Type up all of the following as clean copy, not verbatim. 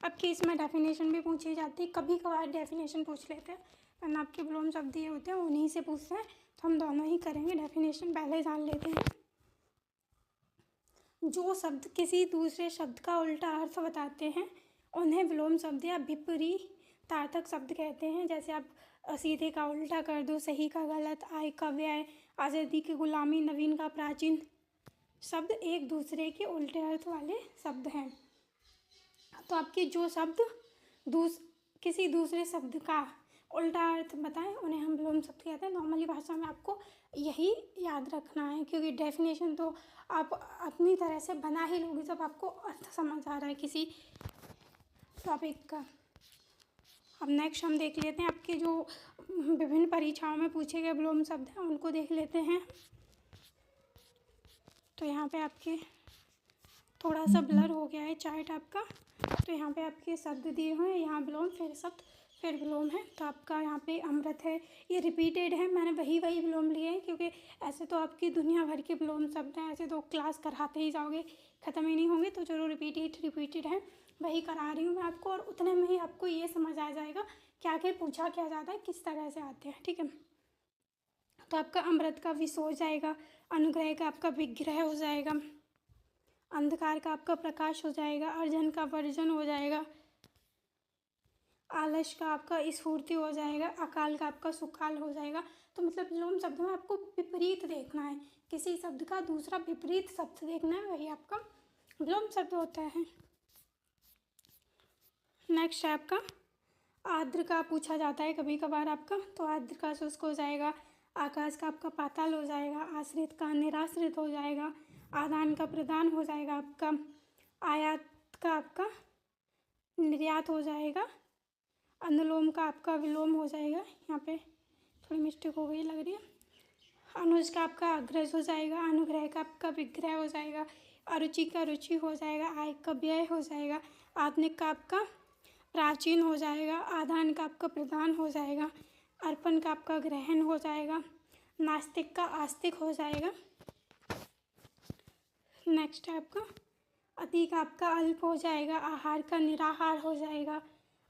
आपकी इसमें डेफिनेशन भी पूछी जाती है, कभी कभार डेफिनेशन पूछ लेते हैं, वरना आपके विलोम शब्द ये होते हैं उन्हीं से पूछते हैं। तो हम दोनों ही करेंगे, डेफिनेशन पहले जान लेते हैं। जो शब्द किसी दूसरे शब्द का उल्टा अर्थ बताते हैं उन्हें विलोम शब्द या विपरीतार्थक शब्द कहते हैं। जैसे आप सीधे का उल्टा कर दो, सही का गलत, आय का व्यय, आज़ादी की गुलामी, नवीन का प्राचीन, शब्द एक दूसरे के उल्टे अर्थ वाले शब्द हैं। तो आपके जो शब्द किसी दूसरे शब्द का उल्टा अर्थ बताएं उन्हें हम विलोम शब्द कहते हैं। नॉर्मली भाषा में आपको यही याद रखना है, क्योंकि डेफिनेशन तो आप अपनी तरह से बना ही लोगे जब आपको अर्थ समझ आ रहा है किसी टॉपिक का। अब नेक्स्ट हम देख लेते हैं आपके जो विभिन्न परीक्षाओं में पूछे गए विलोम शब्द हैं उनको देख लेते हैं। तो यहाँ पे आपके थोड़ा सा ब्लर हो गया है चार्ट आपका, तो यहाँ पे आपके शब्द दिए हुए हैं, यहाँ विलोम फिर शब्द फिर विलोम है। तो आपका यहाँ पे अमृत है, ये रिपीटेड है, मैंने वही विलोम लिए हैं, क्योंकि ऐसे तो आपकी दुनिया भर के विलोम शब्द हैं, ऐसे तो क्लास कराते ही जाओगे, ख़त्म ही नहीं होंगे। तो जो रिपीटेड है वही करा रही हूँ मैं आपको, और उतने में ही आपको ये समझ आ जाएगा कि आगे पूछा क्या जाता है, किस तरह से आते हैं, ठीक है। तो आपका अमृत का विष हो जाएगा, अनुग्रह का आपका विग्रह हो जाएगा, अंधकार का आपका प्रकाश हो जाएगा, अर्जन का वर्जन हो जाएगा, आलस का आपका स्फूर्ति हो जाएगा, अकाल का आपका सुकाल हो जाएगा। तो मतलब विलोम शब्द में आपको विपरीत देखना है, किसी शब्द का दूसरा विपरीत शब्द देखना है, वही आपका विलोम शब्द होता है। नेक्स्ट है आपका आर्द्र का पूछा जाता है कभी कभार आपका, तो आर्द्र का शुष्क हो जाएगा, आकाश का आपका पाताल हो जाएगा, आश्रित का निराश्रित हो जाएगा, आदान का प्रदान हो जाएगा, आपका आयात का आपका निर्यात हो जाएगा, अनुलोम का आपका विलोम हो जाएगा, यहाँ पे थोड़ी मिस्टेक हो गई लग रही है, अनुज का आपका अग्रज हो जाएगा, अनुग्रह का आपका विग्रह हो जाएगा, अरुचि का रुचि हो जाएगा, आय का व्यय हो जाएगा, आधुनिक का आपका प्राचीन हो जाएगा, आदान का आपका प्रदान हो जाएगा, अर्पण का आपका ग्रहण हो जाएगा, नास्तिक का आस्तिक हो जाएगा। नेक्स्ट है आपका अति का आपका अल्प हो जाएगा, आहार का निराहार हो जाएगा,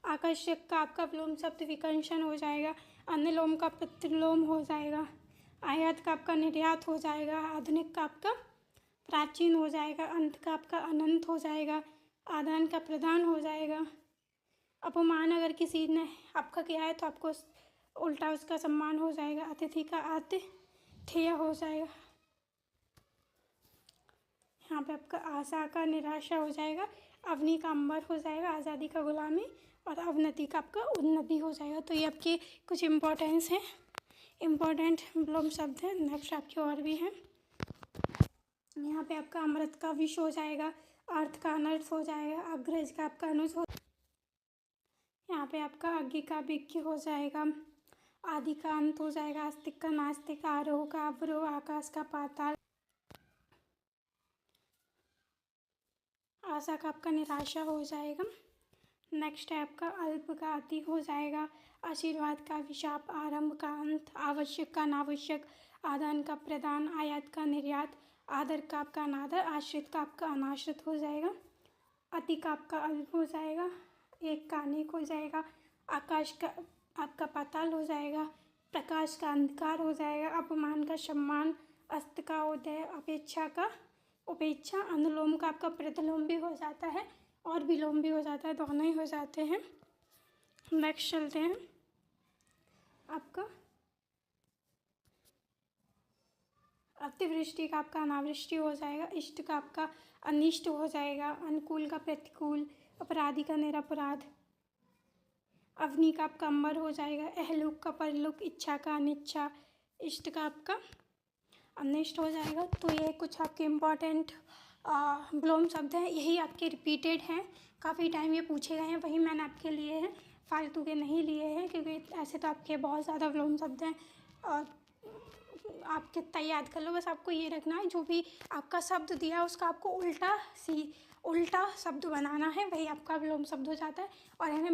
आकर्षक का आपका विलोम शब्द विकर्षण हो जाएगा, अनुलोम का प्रतिलोम हो जाएगा, आयात का आपका निर्यात हो जाएगा, आधुनिक का आपका प्राचीन हो जाएगा, अंत का आपका अनंत हो जाएगा, आदान का प्रदान हो जाएगा। अपमान अगर किसी ने आपका किया है तो आपको उल्टा उसका सम्मान हो जाएगा, अतिथि का आतिथेय हो जाएगा, यहाँ पे आपका आशा का निराशा हो जाएगा, अवनी का अंबर हो जाएगा, आज़ादी का गुलामी, और अवनति का आपका उन्नति हो जाएगा। तो ये आपके कुछ इम्पोर्टेंस हैं, इम्पोर्टेंट विलोम शब्द हैं। नेक्स्ट आपके और भी हैं, यहाँ पे आपका अमृत का विष हो जाएगा, अर्थ का अनर्थ हो जाएगा, अग्रज का आपका अनुज हो, यहाँ पे आपका आगे का विज्ञ हो जाएगा, आदि का अंत हो जाएगा, आस्तिक का नास्तिक, आरोह का अवरोह, आकाश का पाताल, आशा का आपका निराशा हो जाएगा। नेक्स्ट है आपका अल्प का अति हो जाएगा, आशीर्वाद का विशाप, आरंभ का अंत, आवश्यक का अनावश्यक, आदान का प्रदान, आयात का निर्यात, आदर का आपका अनादर, आश्रित का आपका अनाश्रित हो जाएगा, अति का आपका अल्प हो जाएगा, एक का अनेक हो जाएगा, आकाश का आपका पाताल हो जाएगा, प्रकाश का अंधकार हो जाएगा, अपमान का सम्मान, अस्त का उदय, अपेक्षा का उपेक्षा, अनुलोम का आपका प्रतिलोम भी हो जाता है और विलोम भी हो जाता है, दोनों ही हो जाते हैं। नेक्स्ट चलते हैं आपका अतिवृष्टि का आपका अनावृष्टि हो जाएगा, इष्ट का आपका अनिष्ट हो जाएगा, अनुकूल का प्रतिकूल, अपराधी का निरपराध, अवनी का आपका अंबर हो जाएगा, अहलुक का परलुक, इच्छा का अनिच्छा, इष्ट का आपका अनिष्ट हो जाएगा। तो ये कुछ आपके इम्पॉर्टेंट विलोम शब्द हैं, यही आपके रिपीटेड हैं, काफ़ी टाइम ये पूछे गए हैं, वही मैंने आपके लिए हैं, फालतू के नहीं लिए हैं, क्योंकि ऐसे तो आपके बहुत ज़्यादा विलोम शब्द हैं और आप कितना याद कर लो, बस आपको ये रखना है जो भी आपका शब्द दिया है उसका आपको उल्टा शब्द बनाना है, वही आपका विलोम शब्द हो जाता है। और इन्हें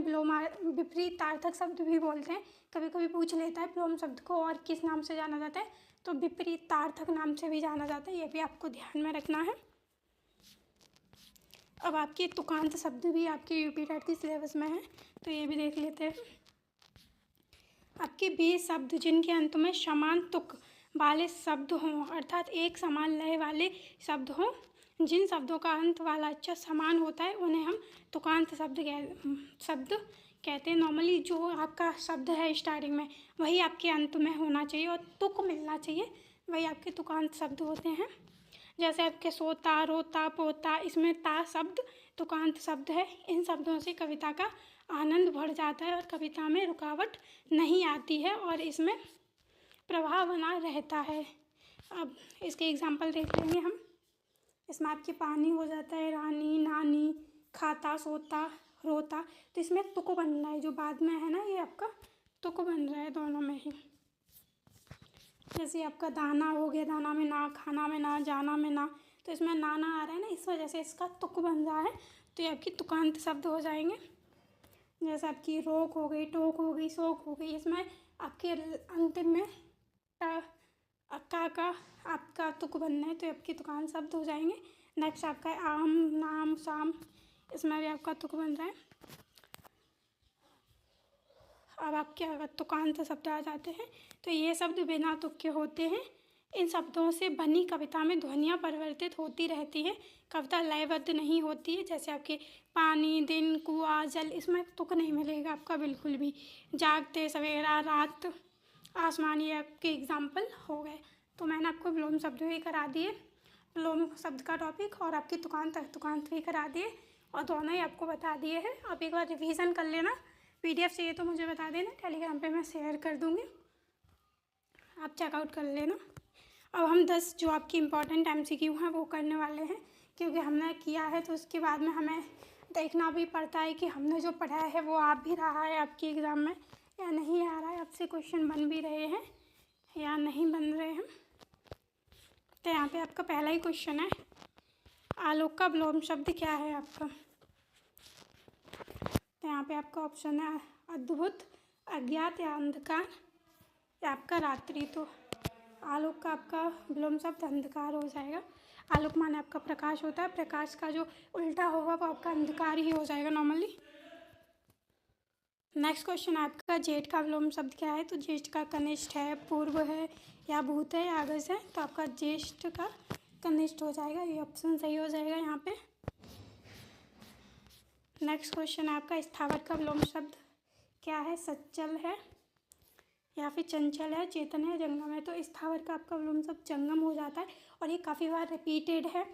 विपरीतार्थक शब्द भी बोलते हैं, कभी कभी पूछ लेता है विलोम शब्द को और किस नाम से जाना जाता है, तो विपरीतार्थक नाम से भी जाना जाता है, ये भी आपको ध्यान में रखना है। अब आपके तुकांत शब्द भी आपके यूपी टेट के सिलेबस में है, तो ये भी देख लेते हैं। आपके वे शब्द जिनके अंत में समान तुक वाले शब्द हों, अर्थात एक समान लय वाले शब्द हों, जिन शब्दों का अंत वाला अक्षर समान होता है उन्हें हम तुकांत शब्द कहते हैं। नॉर्मली जो आपका शब्द है स्टार्टिंग में वही आपके अंत में होना चाहिए और तुक मिलना चाहिए, वही आपके तुकांत शब्द होते हैं। जैसे आपके सोता, रोता, पोता, इसमें ता शब्द तुकांत शब्द है। इन शब्दों से कविता का आनंद बढ़ जाता है और कविता में रुकावट नहीं आती है और इसमें प्रभाव बना रहता है। अब इसके एग्जाम्पल देख लेंगे हम। इसमें आपके पानी हो जाता है, रानी, नानी, खाता, सोता, रोता, तो इसमें तुक बन रहा है, जो बाद में है ना ये आपका तुक बन रहा है दोनों में ही। जैसे आपका दाना हो गया, दाना में ना, खाना में ना, जाना में ना, तो इसमें नाना आ रहा है ना, इस वजह से इसका तुक बन रहा है, तो ये आपकी तुकांत शब्द हो जाएंगे। जैसे आपकी रोक हो गई, टोक हो गई, शोक हो गई, इसमें आपके अंतिम में का आपका तुक बनना है, तो आपकी तुकांत शब्द हो जाएंगे। नेक्स्ट आपका आम, नाम, शाम, इसमें भी आपका तुक बन रहा है। अब आपके अगर तुकांत शब्द आ जाते हैं तो ये शब्द बिना तुक के होते हैं। इन शब्दों से बनी कविता में ध्वनियाँ परिवर्तित होती रहती है, कविता लयबद्ध नहीं होती है। जैसे आपके पानी, दिन, कुआं, जल, इसमें तुक नहीं मिलेगा आपका बिल्कुल भी। जागते, सवेरा, रात, आसमान, ये आपके एग्जाम्पल हो गए। तो मैंने आपको विलोम शब्द भी करा दिए, विलोम शब्द का टॉपिक, और आपकी तुकांत भी करा दिए और दोनों ही आपको बता दिए हैं। आप एक बार रिवीजन कर लेना। PDF चाहिए तो मुझे बता देना, टेलीग्राम पे मैं शेयर कर दूँगी, आप चेकआउट कर लेना। अब हम 10 जो आपकी इम्पॉर्टेंट MCQ हैं वो करने वाले हैं, क्योंकि हमने किया है तो उसके बाद में हमें देखना भी पड़ता है कि हमने जो पढ़ा है वो आ भी रहा है आपके एग्ज़ाम में या नहीं आ रहा है, आपसे क्वेश्चन बन भी रहे हैं या नहीं बन रहे हैं। तो यहाँ पे आपका पहला ही क्वेश्चन है, आलोक का विलोम शब्द क्या है आपका। तो यहाँ पे आपका ऑप्शन है अद्भुत, अज्ञात या अंधकार या आपका रात्रि। तो आलोक का आपका विलोम शब्द अंधकार हो जाएगा। आलोक माने आपका प्रकाश होता है, प्रकाश का जो उल्टा होगा वो आपका अंधकार ही हो जाएगा नॉर्मली। नेक्स्ट क्वेश्चन आपका जेठ का विलोम शब्द क्या है। तो ज्येष्ठ का कनिष्ठ है, पूर्व है या भूत है या अगस है, तो आपका ज्येष्ठ का कनिष्ठ हो जाएगा, ये ऑप्शन सही हो जाएगा यहाँ पे। नेक्स्ट क्वेश्चन है आपका स्थावर का विलोम शब्द क्या है। सच्चल है या फिर चंचल है, चेतन है, जंगम है। तो स्थावर का आपका विलोम शब्द जंगम हो जाता है और ये काफ़ी बार रिपीटेड है,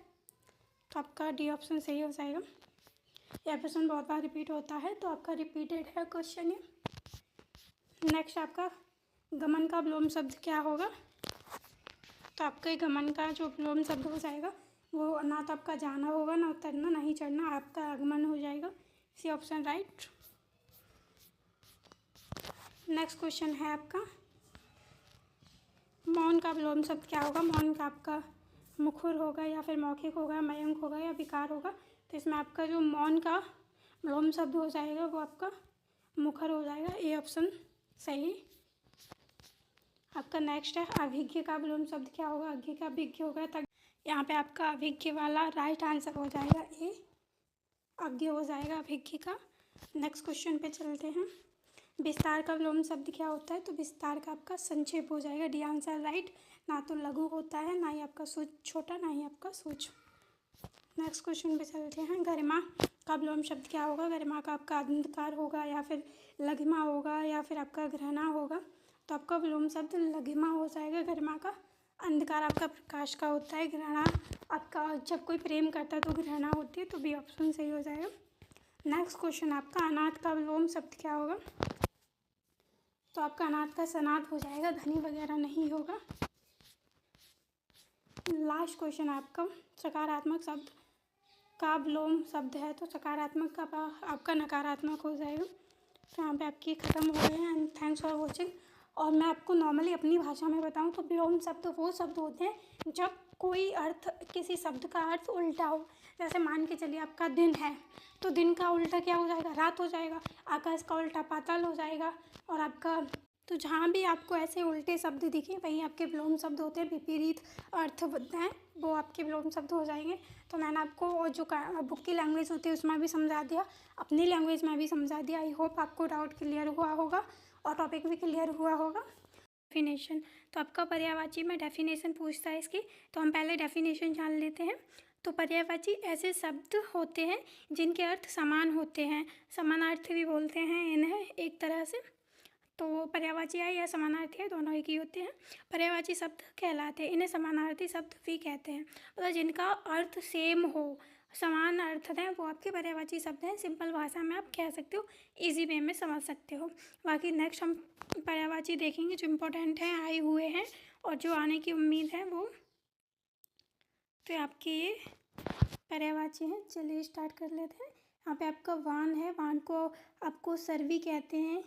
तो आपका डी ऑप्शन सही हो जाएगा। यह प्रश्न बहुत बार रिपीट होता है तो आपका रिपीटेड है क्वेश्चन ये। नेक्स्ट आपका गमन का विलोम शब्द क्या होगा। तो आपके गमन का जो विलोम शब्द हो जाएगा वो ना तो आपका जाना होगा, ना उतरना, ना ही चढ़ना, आपका आगमन हो जाएगा, C option right. Next question है आपका मौन का विलोम शब्द क्या होगा। मौन का आपका मुखर होगा या फिर मौखिक होगा, मयंक होगा या विकार होगा। तो इसमें आपका जो मौन का विलोम शब्द हो जाएगा वो आपका मुखर हो जाएगा, ए ऑप्शन सही। आपका नेक्स्ट है अभिज्ञ का विलोम शब्द क्या होगा। अज्ञ का अभिज्ञ होगा, तब यहाँ पे आपका अभिज्ञ वाला राइट आंसर हो जाएगा ए, अज्ञ हो जाएगा अभिज्ञ का। नेक्स्ट क्वेश्चन पे चलते हैं। विस्तार का विलोम शब्द क्या होता है। तो विस्तार का आपका संक्षेप हो जाएगा, डी आंसर राइट। ना तो लघु होता है, ना ही आपका सूच छोटा, ना ही आपका सूच। नेक्स्ट क्वेश्चन पे चलते हैं। गरिमा का विलोम शब्द क्या होगा। गरिमा का आपका अंधकार होगा या फिर लघिमा होगा या फिर आपका ग्रहणा होगा। तो आपका विलोम शब्द लघिमा हो जाएगा। गरिमा का अंधकार आपका प्रकाश का होता है, ग्रहणा आपका जब कोई प्रेम करता है तो ग्रहणा होती है, तो बी ऑप्शन सही हो जाएगा। नेक्स्ट क्वेश्चन आपका अनाथ का विलोम शब्द क्या होगा। तो आपका अनाथ का सनाथ हो जाएगा, धनी वगैरह नहीं होगा। लास्ट क्वेश्चन आपका सकारात्मक शब्द का विलोम शब्द है। तो सकारात्मक का आपका नकारात्मक हो जाएगा। तो यहाँ पे आपकी ख़त्म हो गए हैं एंड थैंक्स फॉर वॉचिंग। और मैं आपको नॉर्मली अपनी भाषा में बताऊँ तो विलोम शब्द वो शब्द होते हैं जब कोई अर्थ, किसी शब्द का अर्थ उल्टा हो। जैसे मान के चलिए आपका दिन है तो दिन का उल्टा क्या हो जाएगा, रात हो जाएगा। आकाश का उल्टा पाताल हो जाएगा और आपका तो जहाँ भी आपको ऐसे उल्टे शब्द दिखें वही आपके विलोम शब्द होते हैं, विपरीत अर्थ होते हैं, वो आपके विलोम शब्द हो जाएंगे। तो मैंने आपको जो बुक की लैंग्वेज होती है उसमें भी समझा दिया, अपनी लैंग्वेज में भी समझा दिया। आई होप आपको डाउट क्लियर हुआ होगा और टॉपिक भी क्लियर हुआ होगा। डेफिनेशन, तो आपका पर्यायवाची में डेफिनेशन पूछता है इसकी, तो हम पहले डेफिनेशन जान लेते हैं। तो पर्यायवाची ऐसे शब्द होते हैं जिनके अर्थ समान होते हैं, समानार्थी भी बोलते हैं इन्हें एक तरह से। तो पर्यायवाची है या समानार्थी है, दोनों एक ही होते हैं। पर्यायवाची शब्द कहलाते हैं, इन्हें समानार्थी शब्द भी कहते हैं। मतलब जिनका अर्थ सेम हो, समान अर्थ हैं, वो आपके पर्यायवाची शब्द हैं। सिंपल भाषा में आप कह सकते हो, इजी वे में समझ सकते हो। बाकी नेक्स्ट हम पर्यायवाची देखेंगे जो इम्पोर्टेंट हैं, आए हुए हैं और जो आने की उम्मीद है वो। तो आपके ये पर्यायवाची हैं। चलिए स्टार्ट कर लेते हैं। यहाँ पे आपका वान है, वान को आपको सर भी कहते हैं,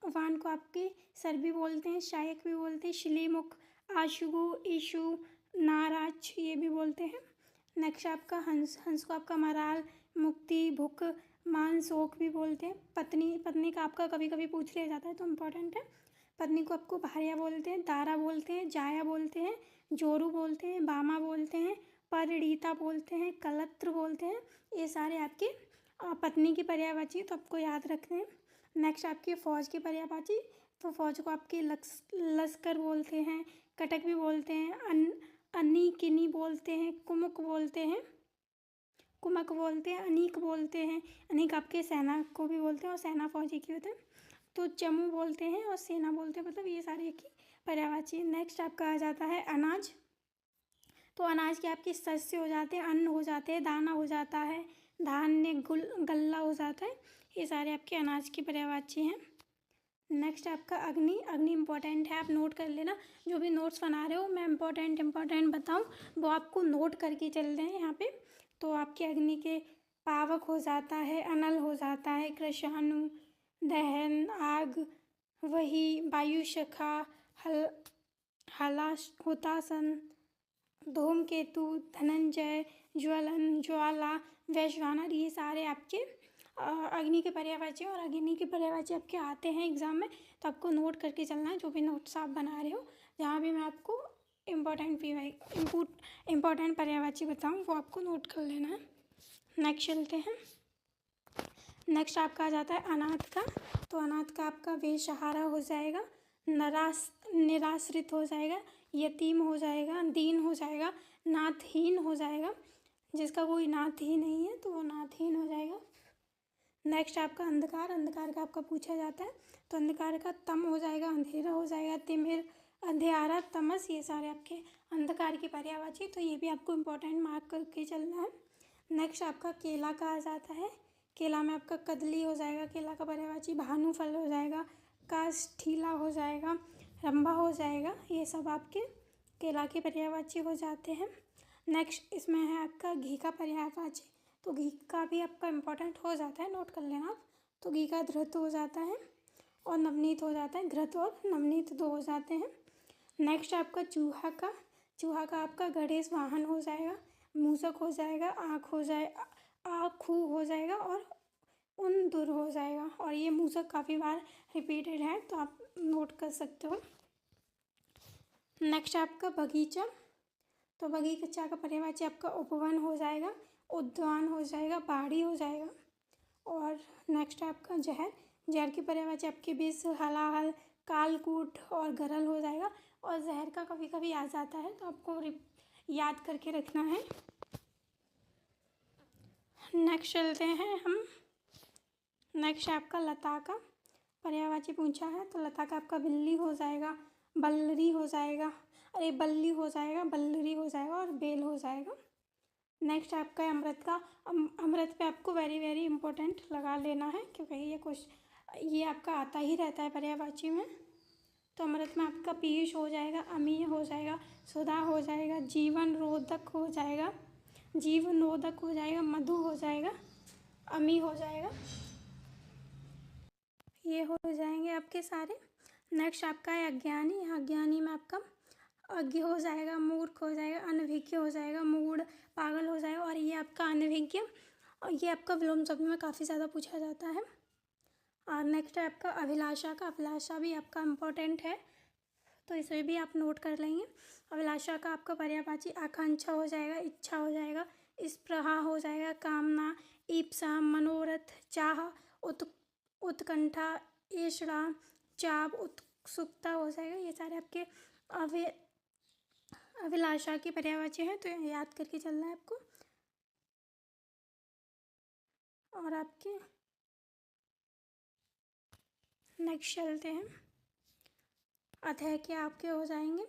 वान को आपके सर भी बोलते हैं, शायक भी बोलते हैं, शिलीमुख, आशुगु, ईशु, नाराज ये भी बोलते हैं। नेक्स्ट आपका हंस, हंस को आपका मराल, मुक्ति, भुक, मान, शोक भी बोलते हैं। पत्नी, पत्नी का आपका कभी कभी पूछ लिया जाता है तो इम्पोर्टेंट है। पत्नी को आपको भार्या बोलते हैं, दारा बोलते हैं, जाया बोलते हैं, जोरू बोलते हैं, बामा बोलते हैं, परिणीता बोलते हैं, कलत्र बोलते हैं। ये सारे आपके पत्नी की पर्यायवाची, तो आपको याद रखते हैं। नेक्स्ट आपकी फ़ौज की पर्यायवाची, तो फ़ौज को आपके लश्कर बोलते हैं, कटक भी बोलते हैं, अन्नी किनी बोलते हैं, कुमुक बोलते हैं, कुमक बोलते हैं, अनीक बोलते हैं। अनीक आपके सेना को भी बोलते हैं और सेना फौजी की होते हैं। तो चमू बोलते हैं और सेना बोलते हैं, मतलब ये सारे की पर्यायवाची। नेक्स्ट आपका आ जाता है अनाज, तो अनाज के आपके शस्य हो जाते हैं, अन्न हो जाते हैं, दाना हो जाता है, धान्य, गल्ला हो जाता है। ये सारे आपके अनाज की पर्यायवाची हैं। नेक्स्ट आपका अग्नि, अग्नि इम्पोर्टेंट है, आप नोट कर लेना। जो भी नोट्स बना रहे हो मैं इम्पोर्टेंट बताऊँ वो आपको नोट करके चल रहे हैं यहाँ पे। तो आपके अग्नि के पावक हो जाता है, अनल हो जाता है, कृशाणु, दहन, आग, वही, वायुशखा, हलाश, हुतासन, धूमकेतु, धनंजय, ज्वलन, ज्वाला, वैश्वानर, ये सारे आपके अग्नि के पर्यायवाची। और अग्नि के पर्यायवाची आपके आते हैं एग्ज़ाम में, तो आपको नोट करके चलना है जो भी नोट्स आप बना रहे हो। जहाँ भी मैं आपको इम्पोर्टेंट पर्यायवाची बताऊँ वो आपको नोट कर लेना है। नेक्स्ट चलते हैं। नेक्स्ट आपका आ जाता है अनाथ का, तो अनाथ का आपका बेसहारा हो जाएगा, निराश्रित हो जाएगा, यतीम हो जाएगा, दीन हो जाएगा, नाथहीन हो जाएगा। जिसका कोई नाथ ही नहीं है तो वो नाथहीन हो जाएगा। नेक्स्ट आपका अंधकार, अंधकार का आपका पूछा जाता है, तो अंधकार का तम हो जाएगा, अंधेरा हो जाएगा, तिमिर, अंधेरा, तमस, ये सारे आपके अंधकार की पर्यायवाची। तो ये भी आपको इम्पोर्टेंट मार्क करके चलना है। नेक्स्ट आपका केला का आ जाता है, केला में आपका कदली हो जाएगा, केला का पर्यायवाची, भानुफल हो जाएगा, काष्ठीला हो जाएगा, रंभा हो जाएगा। ये सब आपके केला के पर्यायवाची हो जाते हैं। नेक्स्ट इसमें है आपका घी का पर्यायवाची, तो घी का भी आपका इम्पोर्टेंट हो जाता है, नोट कर लेना आप। तो घी का धृत हो जाता है और नवनीत हो जाता है, घृत और नवनीत दो हो जाते हैं। नेक्स्ट आपका चूहा का, चूहा का आपका गणेश वाहन हो जाएगा, मूसक हो जाएगा, आँख हो जाए, आँखू हो जाएगा और उन दूर हो जाएगा। और ये मूसक काफ़ी बार रिपीटेड है तो आप नोट कर सकते हो। नेक्स्ट आपका बगीचा, तो बगीचा का पर्यायवाची आपका उपवन हो जाएगा, उद्यान हो जाएगा, बाड़ी हो जाएगा। और नेक्स्ट आपका जहर, जहर की पर्यायवाची आपके विष, हलाहल, कालकूट और गरल हो जाएगा। और जहर का कभी कभी आ जाता है तो आपको याद करके रखना है। नेक्स्ट चलते हैं हम। नेक्स्ट आपका लता का पर्यायवाची पूछा है, तो लता का आपका बिल्ली हो जाएगा, बल्लरी हो जाएगा, अरे बल्ली हो जाएगा, बल्लरी हो जाएगा और बेल हो जाएगा। नेक्स्ट आपका है अमृत का, अमृत पे आपको वेरी वेरी इंपॉर्टेंट लगा लेना है क्योंकि ये आपका आता ही रहता है पर्यायवाची में। तो अमृत में आपका पीयूष हो जाएगा, अमीय हो जाएगा, सुधा हो जाएगा, जीवन रोधक हो जाएगा, जीवनोदक हो जाएगा, मधु हो जाएगा, अमी हो जाएगा। ये हो जाएंगे आपके सारे। नेक्स्ट आपका है अज्ञानी, अज्ञानी में आपका अज्ञ हो जाएगा, मूर्ख हो जाएगा, अनभिज्ञ हो जाएगा, मूढ़, पागल हो जाएगा। और ये आपका अनभिज्ञ, और ये आपका विलोम शब्द में काफ़ी ज़्यादा पूछा जाता है। और नेक्स्ट है आपका अभिलाषा का। अभिलाषा भी आपका इम्पोर्टेंट है, तो इसे भी आप नोट कर लेंगे। अभिलाषा का आपका पर्यायवाची आकांक्षा हो जाएगा, इच्छा हो जाएगा, स्पृहा हो जाएगा, कामना, ईप्सा, मनोरथ, चाह, उत्कंठा, ईर्ष्या, चाव, उत्सुकता हो जाएगा। ये सारे आपके अभिलाषा की पर्यायवाची हैं, तो याद करके चलना है आपको। और आपके नेक्स्ट चलते हैं, अतः के आपके हो जाएंगे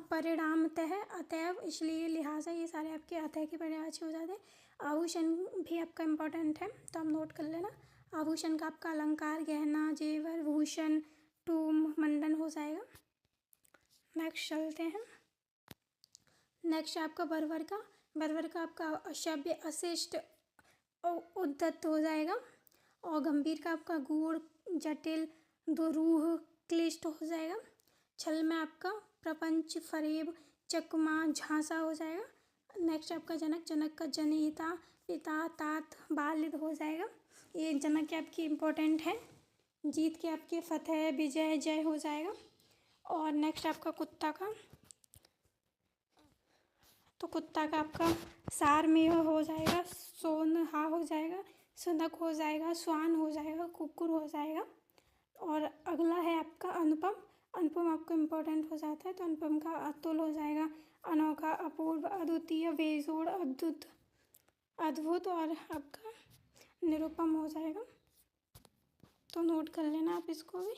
परिणामतः, अतएव, इसलिए, लिहाजा, ये सारे आपके अतः के पर्यायवाची हो जाते हैं। आभूषण भी आपका इम्पोर्टेंट है, तो आप नोट कर लेना। आभूषण का आपका अलंकार, गहना, जेवर, भूषण, टूम, मंडन हो जाएगा। नेक्स्ट चलते हैं, नेक्स्ट आपका बर्बर का। बर्बर का आपका अशव्य, अशिष्ट, उद्धत हो जाएगा। और गंभीर का आपका गूढ़, जटिल, दुरूह, क्लिष्ट हो जाएगा। छल में आपका प्रपंच, फरेब, चकमा, झांसा हो जाएगा। नेक्स्ट आपका जनक। जनक का जनिता, पिता, तात, बालिद हो जाएगा। ये जनक के आपकी इम्पोर्टेंट है। जीत के आपके फतेह, विजय, जय हो जाएगा। और नेक्स्ट आपका कुत्ता का, तो कुत्ता का आपका सारमेय हो जाएगा, सोनहा हो जाएगा, सुनक हो जाएगा, स्वान हो जाएगा, कुकुर हो जाएगा। और अगला है आपका अनुपम। अनुपम आपको इम्पोर्टेंट हो जाता है, तो अनुपम का अतुल हो जाएगा, अनोखा, अपूर्व, अद्वितीय, बेजोड़, अद्भुत, अद्भुत। और आपका निरुपम हो जाएगा, तो नोट कर लेना आप इसको भी।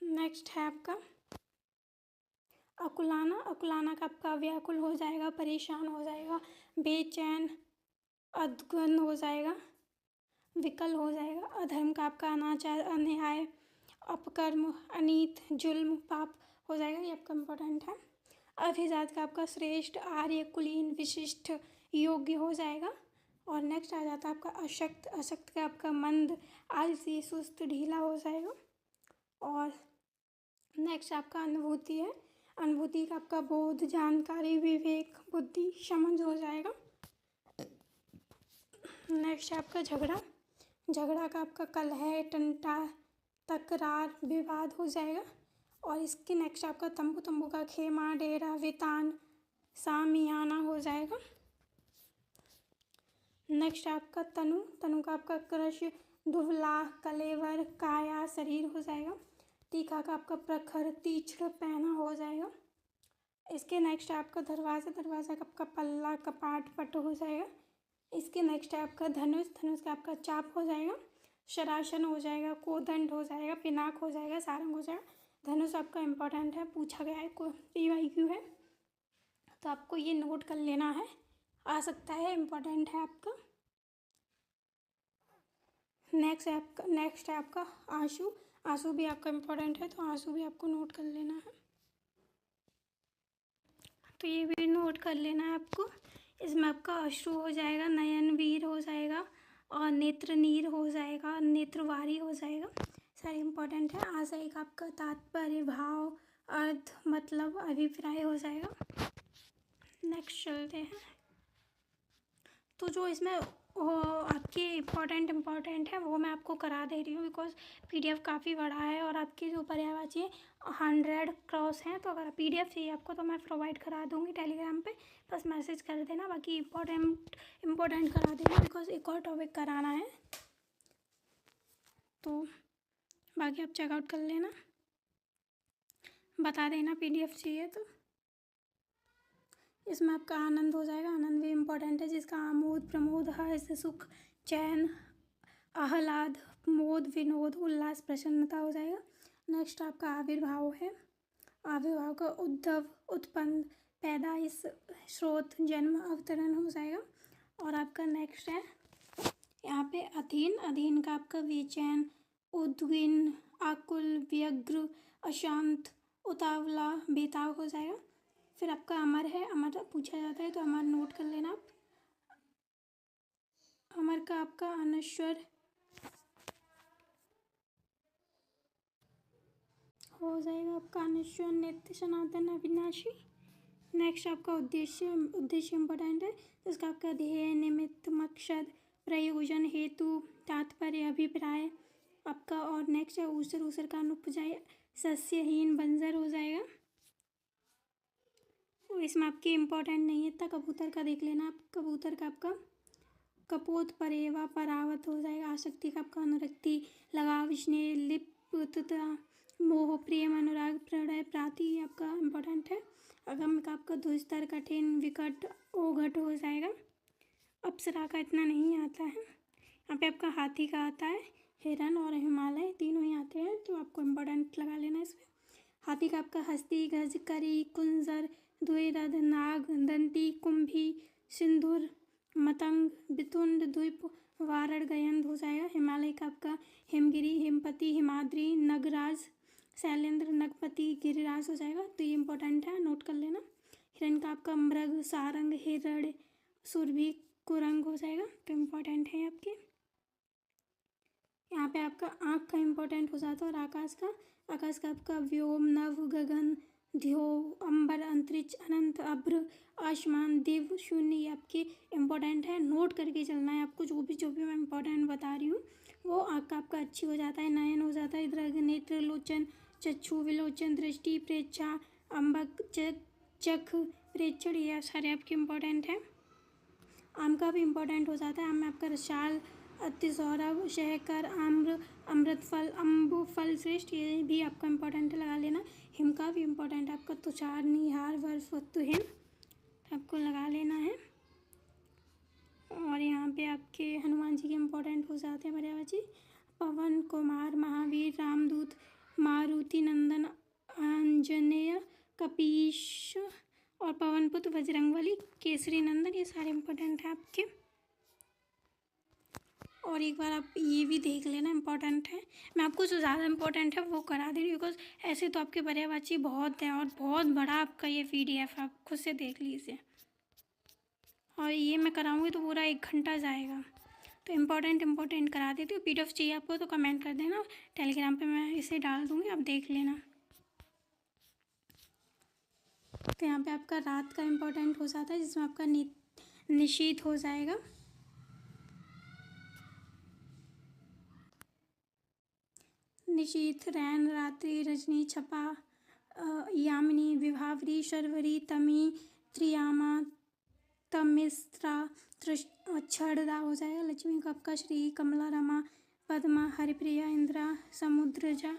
नेक्स्ट है आपका अकुलाना। अकुलाना का आपका व्याकुल हो जाएगा, परेशान हो जाएगा, बेचैन, अद्गन हो जाएगा, विकल हो जाएगा। अधर्म का आपका अनाचार, अन्याय, अपकर्म, अनीत, जुल्म, पाप हो जाएगा। ये आपका इम्पोर्टेंट है। अभिजात का आपका श्रेष्ठ, आर्य, कुलीन, विशिष्ट, योग्य हो जाएगा। और नेक्स्ट आ जाता है आपका अशक्त। अशक्त का आपका मंद, आलसी, सुस्त, ढीला हो जाएगा। और नेक्स्ट आपका अनुभूति है। अनुभूति का आपका बोध, जानकारी, विवेक, बुद्धि, समझ हो जाएगा। नेक्स्ट आपका झगड़ा। झगड़ा का आपका कलह, टंटा, तकरार, विवाद हो जाएगा। और इसके नेक्स्ट आपका तंबू। तंबू का खेमा, डेरा, वितान, सामियाना हो जाएगा। नेक्स्ट आपका तनु। तनु का आपका कृश, दुबला, कलेवर, काया, शरीर हो जाएगा। तीखा का आपका प्रखर, तीक्ष्ण, पैना हो जाएगा। इसके नेक्स्ट आपका दरवाज़ा। दरवाज़ा का आपका पल्ला, कपाट, पट हो जाएगा। इसके नेक्स्ट है आपका धनुष। धनुष का आपका चाप हो जाएगा, शरासन हो जाएगा, कोदंड हो जाएगा, पिनाक हो जाएगा, सारंग हो जाएगा। धनुष आपका इम्पोर्टेंट है, पूछा गया है, कोई PYQ है, तो आपको ये नोट कर लेना है, आ सकता है, इम्पोर्टेंट है आपका। नेक्स्ट है आपका आंसू। आंसू भी आपका इम्पोर्टेंट है, तो आंसू भी आपको नोट कर लेना है, तो ये भी नोट कर लेना है आपको। इसमें आपका अश्रु हो जाएगा, नयनवीर हो जाएगा, और नेत्र नीर हो जाएगा, नेत्रवारी हो जाएगा। सारे इम्पोर्टेंट है। आशय का आपका तात्पर्य, भाव, अर्थ, मतलब, अभिप्राय हो जाएगा। नेक्स्ट चलते हैं, तो जो इसमें वो आपके इम्पोर्टेंट है वो मैं आपको करा दे रही हूँ, बिकॉज PDF काफ़ी बड़ा है और आपकी जो पर्यायवाची 100 क्रॉस हैं। तो अगर PDF चाहिए आपको तो मैं प्रोवाइड करा दूँगी टेलीग्राम पे, बस मैसेज कर देना। बाकी इम्पोर्टेंट करा देना, बिकॉज एक और टॉपिक कराना है, तो बाकी आप चेकआउट कर लेना, बता देना PDF चाहिए तो। इसमें आपका आनंद हो जाएगा। आनंद भी इम्पोर्टेंट है, जिसका आमोद, प्रमोद, हर्ष, सुख, चैन, आह्लाद, मोद, विनोद, उल्लास, प्रसन्नता हो जाएगा। नेक्स्ट आपका आविर्भाव है। आविर्भाव का उद्भव, उत्पन्न, पैदाइश, स्रोत, जन्म, अवतरण हो जाएगा। और आपका नेक्स्ट है यहाँ पे अधीन। अधीन का आपका बेचैन, उद्विग्न, आकुल, व्यग्र, अशांत, उतावला, बेताब हो जाएगा। फिर आपका अमर है। अमर पूछा जाता है तो अमर नोट कर लेना आप। अमर का आपका अनश्वर हो जाएगा, आपका अनश्वर, नित्य, सनातन, अविनाशी। नेक्स्ट आपका उद्देश्य। उद्देश्य इम्पोर्टेंट है, जिसका आपका ध्येय, निमित्त, मकसद, प्रयोजन हेतु तात्पर्य अभिप्राय आपका। और नेक्स्ट है ऊसर, ऊसर का अनुपजाय सस्यहीन बंजर हो जाएगा। और इसमें आपके इम्पोर्टेंट नहीं है इतना, कबूतर का देख लेना आप। कबूतर का आपका कपोत परेवा परावत हो जाएगा। आसक्ति का आपका अनुरक्ति, लगाव, स्नेह, लिप्तता, मोह, प्रेम, अनुराग, प्रणय, प्राति आपका इम्पोर्टेंट है। अगम का आपका दुस्तर, कठिन, विकट, ओघट हो जाएगा। अप्सरा का इतना नहीं आता है। यहाँ पे आपका हाथी का आता है, हिरन और हिमालय तीनों ही आते हैं, तो आपको इम्पोर्टेंट लगा लेना इसमें। हाथी का आपका हस्ती, गज, करी, कुंजर, द्विरथ, नाग, दंती, कुंभी, सिंधुर, मतंग, बितुंड, द्वीप, वारण, गयंद हो जाएगा। हिमालय का आपका हिमगिरी, हिमपति, हिमाद्री, नगराज, शैलेंद्र, नगपति, गिरिराज हो जाएगा। तो ये इंपॉर्टेंट है, नोट कर लेना। हिरण का आपका मृग, सारंग, हिरण, सुरभि, कुरंग हो जाएगा। तो इम्पोर्टेंट है आपके। यहाँ पे आपका आँख का इम्पोर्टेंट हो जाता है। और आकाश का आपका व्योम, नभ, गगन, ध्यो, अंबर, अंतरिक्ष, अनंत, अभ्र, आसमान, दिव, शून्य, ये आपके इम्पोर्टेंट है। नोट करके चलना है आपको। जो भी मैं इम्पोर्टेंट बता रही हूँ वो आँख का आपका अच्छी हो जाता है। नयन हो जाता है, दृग, नेत्र, लोचन, चक्षु, विलोचन, दृष्टि, प्रेक्षा, अम्बक, चख, प्रेक्षण, ये सारे आपके इम्पोर्टेंट हैं। आम का भी इम्पोर्टेंट हो जाता है। आम में आपका रसाल, अतिसौरभ, शहकर, आम्र, अमृत फल, अम्बु फल श्रेष्ठ, ये भी आपका इम्पोर्टेंट लगा लेना। हिम का भी इम्पोर्टेंट है आपका तुषार, निहार, वर्ष, तुहिन आपको लगा लेना है। और यहाँ पे आपके हनुमान जी के इम्पोर्टेंट हो जाते हैं पर्यायवाची। पवन कुमार, महावीर, रामदूत, मारुति नंदन, आंजनेय, कपीश और पवनपुत्र, बजरंगबली, केसरी नंदन, ये सारे इम्पोर्टेंट हैं आपके। और एक बार आप ये भी देख लेना, इम्पोर्टेंट है। मैं आपको जो ज़्यादा इम्पोर्टेंट है वो करा दे रही हूँ, बिकॉज ऐसे तो आपके पर्यायवाची बहुत हैं और बहुत बड़ा आपका ये PDF है, आप खुद से देख लीजिए। और ये मैं कराऊंगी तो पूरा 1 घंटा जाएगा। तो इम्पोर्टेंट करा देती हूँ। PDF चाहिए आपको तो कमेंट कर देना, टेलीग्राम पे मैं इसे डाल दूँगी, आप देख लेना। तो यहाँ पे आपका रात का इम्पोर्टेंट हो जाता है, जिसमें आपका निशीथ हो जाएगा। निशीथ, रैन, रात्रि, रजनी, छपा, यामिनी, विभावरी, शर्वरी, तमी, त्रियामा, तमिस्रा, छड़दा हो जाएगा। लक्ष्मी का आपका श्री, कमला, रमा, पद्मा, हरिप्रिया, इंदिरा, समुद्रजा।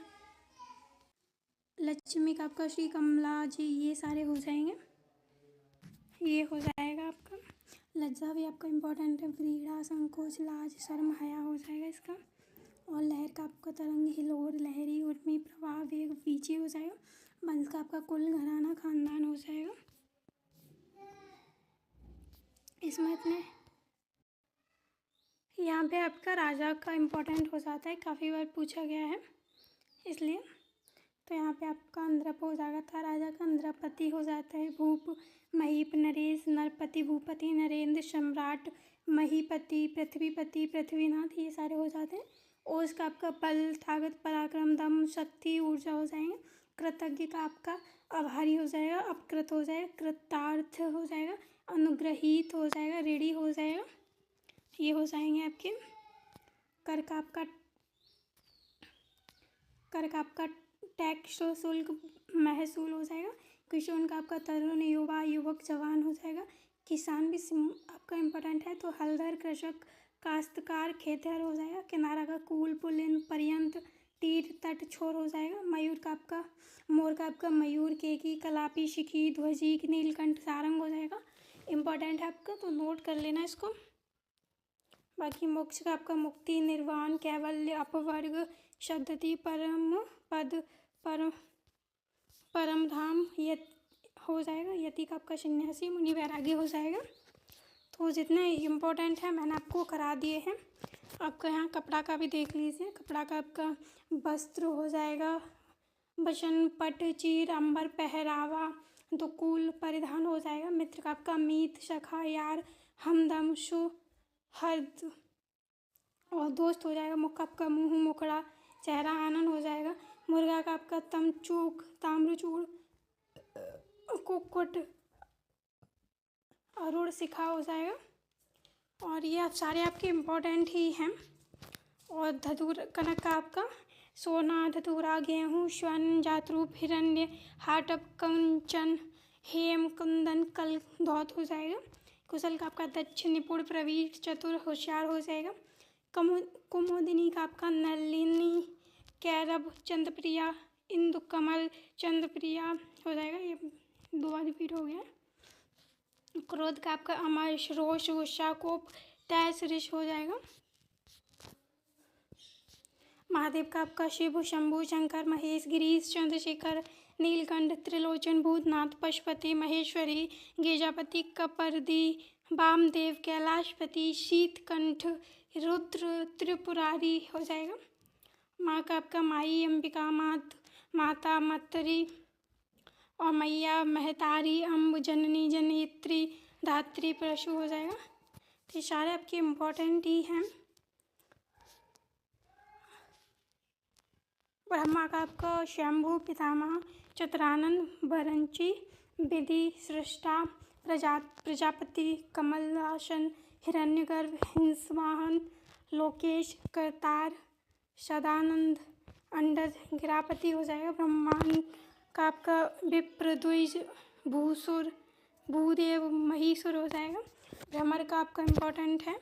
लक्ष्मी का आपका श्री, कमला जी, ये सारे हो जाएंगे। ये हो जाएगा आपका। लज्जा भी आपका इम्पोर्टेंट है। व्रीड़ा, संकोच, लाज, शर्म, हया हो जाएगा इसका। और लहर का आपका तरंग, हिलोर, लहरी, उर्मी, प्रवाह, वेग, वीची हो जाएगा। वंश का आपका कुल, घराना, खानदान हो जाएगा। इसमें इतने। यहाँ पे आपका राजा का इम्पोर्टेंट हो जाता है, काफ़ी बार पूछा गया है इसलिए। तो यहाँ पे आपका अंद्रप हो जाएगा था। राजा का अंद्रपति हो जाता है। भूप, महीप, नरेश, नरपति, भूपति, नरेंद्र, सम्राट, महीपति, पृथ्वीपति, पृथ्वीनाथ, ये सारे हो जाते हैं। ओज का आपका बल, ताकत, पराक्रम, दम, शक्ति, ऊर्जा हो जाएंगे। कृतज्ञ का आपका आभारी हो जाएगा। अपकृत हो जाएगा। कृतार्थ हो जाएगा। अनुग्रहित हो जाएगा। ऋणी हो जाएगा। ये हो जाएंगे आपके। कर का आपका टैक्स, शुल्क, महसूल हो जाएगा। किशोर का आपका तरुण, युवा, युवक, जवान हो जाएगा। किसान भी आपका इम्पोर्टेंट है, तो हलधर, कृषक, काश्तकार, खेतिहर हो जाएगा। किनारा का कूल, पुलिन, पर्यंत, तीर, तट, छोर हो जाएगा। मयूर का आपका मोर का आपका मयूर, केकी, कलापी, शिखी, ध्वजी, नीलकंठ, सारंग हो जाएगा। इम्पोर्टेंट है आपका, तो नोट कर लेना इसको। बाकी मोक्ष का आपका मुक्ति, निर्वाण, कैवल्य, अपवर्ग, शब्दति, परम पद, परम धाम, ये हो जाएगा। यति का आपका सन्यासी, मुनि, वैरागी हो जाएगा। तो जितने इम्पोर्टेंट है मैंने आपको करा दिए हैं। आपका यहाँ कपड़ा का भी देख लीजिए। कपड़ा का आपका वस्त्र हो जाएगा, वसन, पट, चीर, अंबर, पहरावा, दुकूल, परिधान हो जाएगा। मित्र का आपका मीत, सखा, यार, हमदम, सुहृद और दोस्त हो जाएगा। मुख आपका मुँह, मुखड़ा, चेहरा, आनंद हो जाएगा। मुर्गा का आपका तमचूक, ताम्रचूड़, कुक्कुट, अरुण, शिखा हो जाएगा। और ये आप सारे आपके इम्पोर्टेंट ही हैं। और धतूर कनक का आपका सोना, धतूरा, गेहूँ, स्वर्ण, जातरूप, हिरण्य, हाटप, कंचन, हेम, कुंदन, कल, धौत हो जाएगा। कुशल का आपका दक्ष, निपुण, प्रवीण, चतुर, होशियार हो जाएगा। कुमुदिनी का आपका नलिनी, कैरब, चंद्रप्रिया, इंदु, कमल, चंद्रप्रिया हो जाएगा। ये 2 बार रिपीट हो गया। क्रोध का आपका अमर्ष, रोष, गुस्सा, कोप, तेज, ऋष हो जाएगा। महादेव का आपका शिव, शंभु, शंकर, महेश, गिरीश, चंद्रशेखर, नीलकंठ, त्रिलोचन, भूतनाथ, पशुपति, महेश्वरी, गिरिजापति, कपर्दी, वामदेव, कैलाशपति, शीतकंठ, रुद्र, त्रिपुरारी हो जाएगा। माँ का आपका माई, अंबिका, माता, मतरी और मैया, महतारी, अम्ब, जननी, जनेत्री, धात्री, परशु हो जाएगा। तो ये सारे आपके इम्पोर्टेंट ही हैं। ब्रह्मा का आपका शंभु, पितामह, चतुरानंद, बरंची, विधि, सृष्टा, प्रजापति, कमलासन, हिरण्यगर्भ, हिंसवाहन, लोकेश, करतार, सदानंद, अंडज, गिरापति हो जाएगा। ब्रह्मांड का आपका विप्र, द्विज, भूसुर, भूदेव, महीसुर हो जाएगा। भ्रमर का आपका इम्पोर्टेंट है।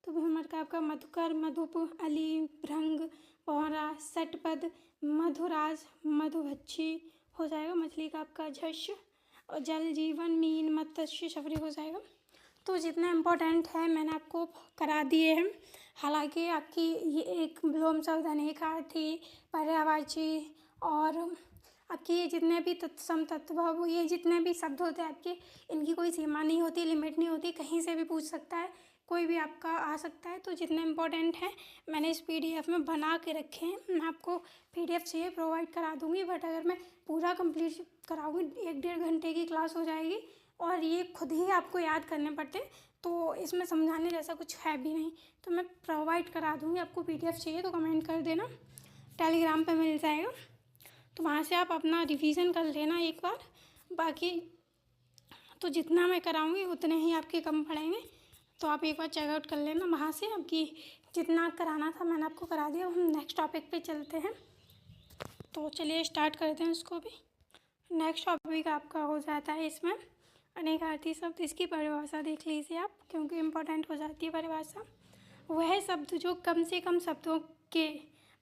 तो भ्रमर का आपका मधुकर, मधुप, अली, भृंग, पौरा, सटपद, मधुराज, मधुभक्षी हो जाएगा। मछली का आपका झष और जल जीवन, मीन, मत्स्य, शबरी हो जाएगा। तो जितने इम्पोर्टेंट है मैंने आपको करा दिए हैं। हालांकि आपकी ये एक विलोम शब्द, अनेकार्थी, पर्यायवाची और आपकी ये जितने भी तत्सम, तत्भव, ये जितने भी शब्द होते हैं आपके, इनकी कोई सीमा नहीं होती, लिमिट नहीं होती, कहीं से भी पूछ सकता है, कोई भी आपका आ सकता है। तो जितने इम्पोर्टेंट हैं मैंने इस PDF में बना के रखे हैं। मैं आपको PDF चाहिए प्रोवाइड करा दूँगी, बट अगर मैं पूरा कंप्लीट कराऊँगी 1-1.5 घंटे की क्लास हो जाएगी और ये खुद ही आपको याद करने पड़ते हैं, तो इसमें समझाने जैसा कुछ है भी नहीं। तो मैं प्रोवाइड करा दूँगी। आपको PDF चाहिए तो कमेंट कर देना, टेलीग्राम पे मिल जाएगा, तो वहाँ से आप अपना रिवीजन कर लेना एक बार। बाकी तो जितना मैं कराऊँगी उतने ही आपके कम पड़ेंगे, तो आप एक बार चेकआउट कर लेना वहाँ से। आपकी जितना कराना था मैंने आपको करा दिया। हम नेक्स्ट टॉपिक पे चलते हैं, तो चलिए स्टार्ट करते हैं उसको भी। नेक्स्ट टॉपिक आपका हो जाता है इसमें अनेकार्थी शब्द। इसकी परिभाषा देख लीजिए आप, क्योंकि इम्पोर्टेंट हो जाती है परिभाषा। वह शब्द जो कम से कम शब्दों के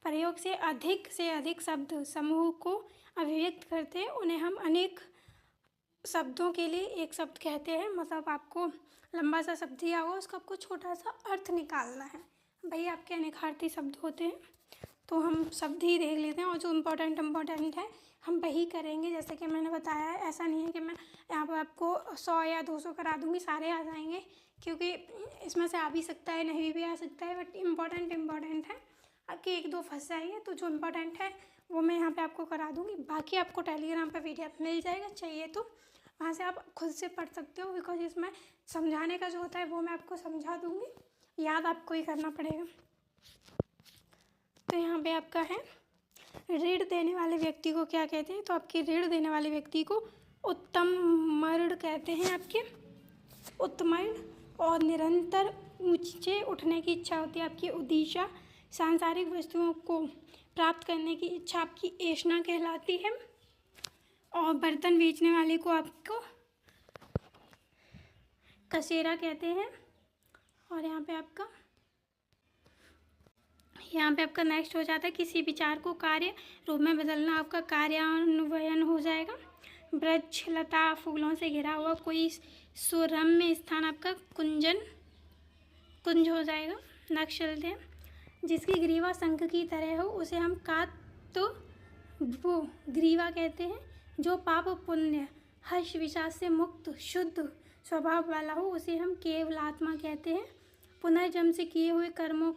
प्रयोग से अधिक शब्द समूह को अभिव्यक्त करते हैं, उन्हें हम अनेक शब्दों के लिए एक शब्द कहते हैं। मतलब आपको लंबा सा शब्द दिया होगा, उसका आपको छोटा सा अर्थ निकालना है। भाई आपके अनेकार्थी शब्द होते हैं, तो हम शब्द ही देख लेते हैं और जो इम्पोर्टेंट है हम वही करेंगे। जैसे कि मैंने बताया है, ऐसा नहीं है कि मैं यहाँ पर आपको 100 या 200 करा दूँगी, सारे आ जाएंगे, क्योंकि इसमें से आ भी सकता है, नहीं भी आ सकता है, बट इम्पोर्टेंट है। आपके 1-2 फंस जाएंगे, तो जो इम्पोर्टेंट है वो मैं यहाँ पे आपको करा दूँगी। बाकी आपको टेलीग्राम पे PDF मिल जाएगा, चाहिए तो वहाँ से आप खुद से पढ़ सकते हो, बिकॉज इसमें समझाने का जो होता है वो मैं आपको समझा दूँगी, याद आपको ही करना पड़ेगा। तो यहाँ पे आपका है ऋण देने वाले व्यक्ति को क्या कहते हैं? तो आपके ऋण देने वाले व्यक्ति को उत्तमर्ण कहते हैं। आपके उत्तमर्ण और निरंतर ऊंचे उठने की इच्छा होती है आपकी उद्दीशा। सांसारिक वस्तुओं को प्राप्त करने की इच्छा आपकी ऐष्णा कहलाती है। और बर्तन बेचने वाले को आपको कसेरा कहते हैं। और यहाँ पे आपका नेक्स्ट हो जाता है किसी विचार को कार्य रूप में बदलना, आपका कार्यान्वयन हो जाएगा। वृक्ष, लता, फूलों से घिरा हुआ कोई सुरम्य स्थान आपका कुंज हो जाएगा। नेक्स्ट चलते हैं, जिसकी ग्रीवा शंख की तरह हो उसे हम वो ग्रीवा कहते हैं। जो पाप पुण्य हर्ष विषाद से मुक्त शुद्ध स्वभाव वाला हो उसे हम केवलात्मा कहते हैं। पुनर्जन्म से किए हुए कर्मों